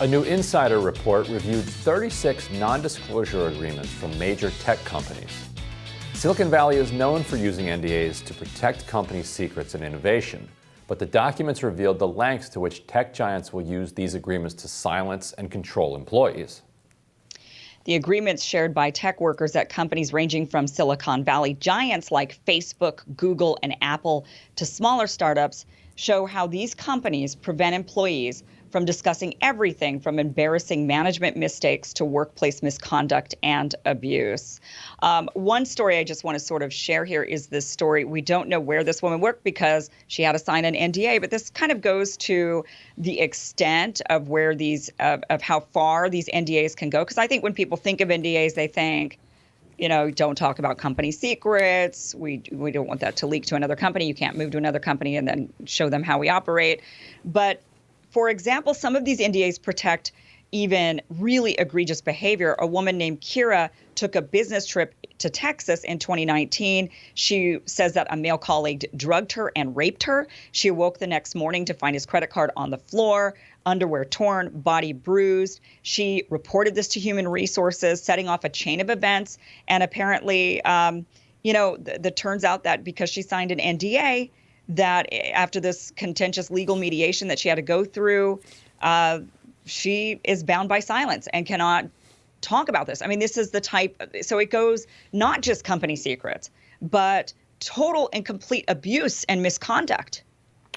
A new insider report reviewed 36 non-disclosure agreements from major tech companies. Silicon Valley is known for using NDAs to protect company secrets and innovation, but the documents revealed the lengths to which tech giants will use these agreements to silence and control employees. The agreements shared by tech workers at companies ranging from Silicon Valley giants like Facebook, Google, and Apple to smaller startups show how these companies prevent employees from discussing everything from embarrassing management mistakes to workplace misconduct and abuse. One story I just want to sort of share here is this story. We don't know where this woman worked because she had to sign an NDA, but this kind of goes to the extent of where these, of how far these NDAs can go. Because I think when people think of NDAs, they think, don't talk about company secrets. We don't want that to leak to another company. You can't move to another company and then show them how we operate. But for example, some of these NDAs protect even really egregious behavior. A woman named Kira took a business trip to Texas in 2019. She says that a male colleague drugged her and raped her. She awoke the next morning to find his credit card on the floor, underwear torn, body bruised. She reported this to Human Resources, setting off a chain of events. And apparently, the turns out that because she signed an NDA, that after this contentious legal mediation that she had to go through, she is bound by silence and cannot talk about this. I mean, this is the type, so it goes not just company secrets, but total and complete abuse and misconduct.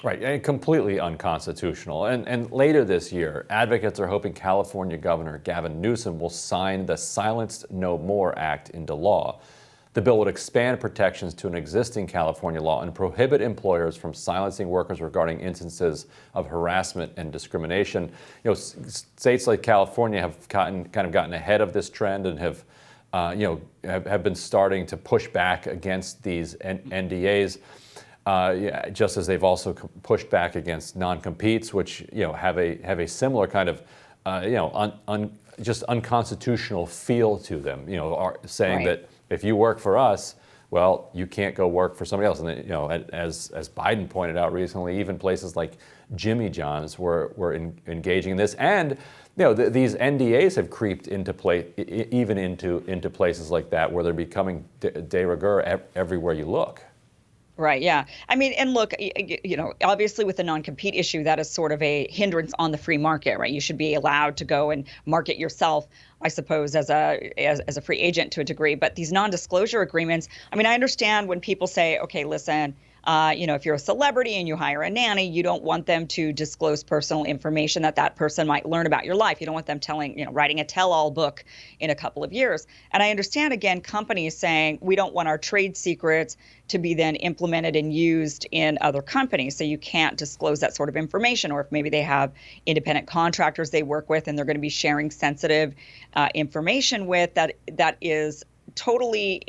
Right, and completely unconstitutional. And later this year, advocates are hoping California Governor Gavin Newsom will sign the Silence No More Act into law. The bill would expand protections to an existing California law and prohibit employers from silencing workers regarding instances of harassment and discrimination. States like California have gotten ahead of this trend and have been starting to push back against these NDAs. Just as they've also pushed back against non-competes, which have a similar kind of just unconstitutional feel to them. Saying right. that if you work for us, well, you can't go work for somebody else. And as Biden pointed out recently, even places like Jimmy John's were engaging in this. And these NDAs have creeped into into places like that, where they're becoming de rigueur everywhere you look. Right. Yeah. I mean, and look, obviously with the non-compete issue, that is sort of a hindrance on the free market, right? You should be allowed to go and market yourself, I suppose, as a free agent to a degree. But these non-disclosure agreements, I mean, I understand when people say, okay, listen, if you're a celebrity and you hire a nanny, you don't want them to disclose personal information that person might learn about your life. You don't want them writing a tell-all book in a couple of years. And I understand, again, companies saying we don't want our trade secrets to be then implemented and used in other companies. So you can't disclose that sort of information. Or if maybe they have independent contractors they work with and they're going to be sharing sensitive information with, that is totally,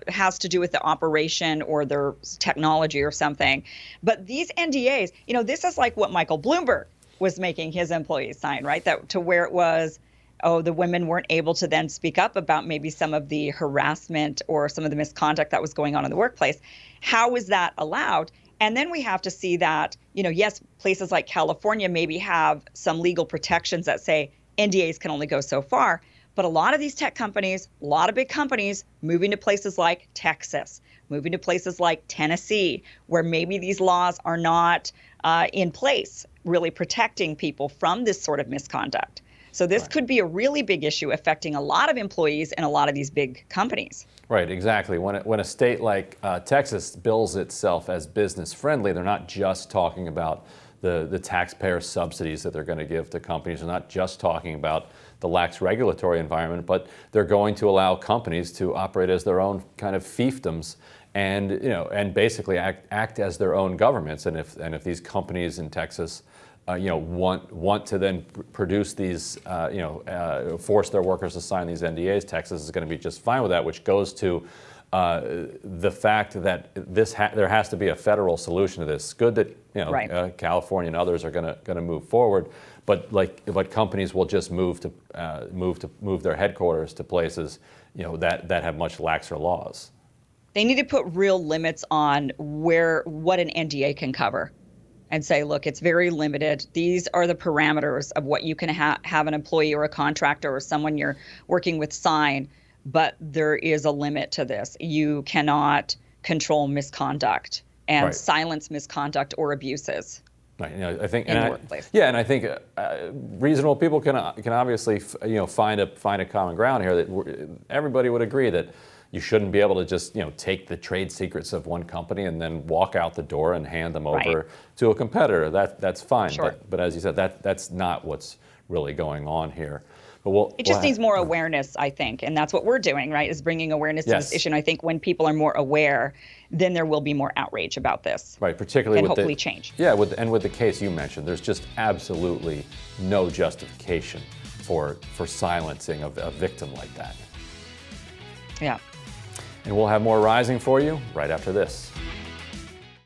has to do with the operation or their technology or something. But these NDAs, this is like what Michael Bloomberg was making his employees sign, right? That to where it was, the women weren't able to then speak up about maybe some of the harassment or some of the misconduct that was going on in the workplace. How is that allowed? And then we have to see that, yes, places like California maybe have some legal protections that say NDAs can only go so far. But a lot of these tech companies, a lot of big companies, moving to places like Texas, moving to places like Tennessee, where maybe these laws are not in place, really protecting people from this sort of misconduct. So this could be a really big issue affecting a lot of employees and a lot of these big companies. Right, exactly. When a state like Texas bills itself as business friendly, they're not just talking about the taxpayer subsidies that they're going to give to companies. They're not just talking about the lax regulatory environment, but they're going to allow companies to operate as their own kind of fiefdoms and basically act as their own governments. And if these companies in Texas want to then produce these, force their workers to sign these NDAs, Texas is going to be just fine with that, which goes to the fact that there has to be a federal solution to this. Good that California and others are going to move forward, but companies will just move their headquarters to places that have much laxer laws. They need to put real limits on what an NDA can cover. and say, look, it's very limited. These are the parameters of what you can have an employee or a contractor or someone you're working with sign, but there is a limit to this. You cannot control misconduct and Right. silence misconduct or abuses. Right. I think, in the workplace. Yeah, and I think reasonable people can obviously find a common ground here that everybody would agree that you shouldn't be able to just take the trade secrets of one company and then walk out the door and hand them over to a competitor. That's fine. Sure. But as you said, that's not what's really going on here. But it just needs more awareness, I think, and that's what we're doing, right? Is bringing awareness to this issue. And I think when people are more aware, then there will be more outrage about this. Right, particularly and with hopefully change. Yeah, with the case you mentioned, there's just absolutely no justification for silencing a victim like that. Yeah. And we'll have more Rising for you right after this.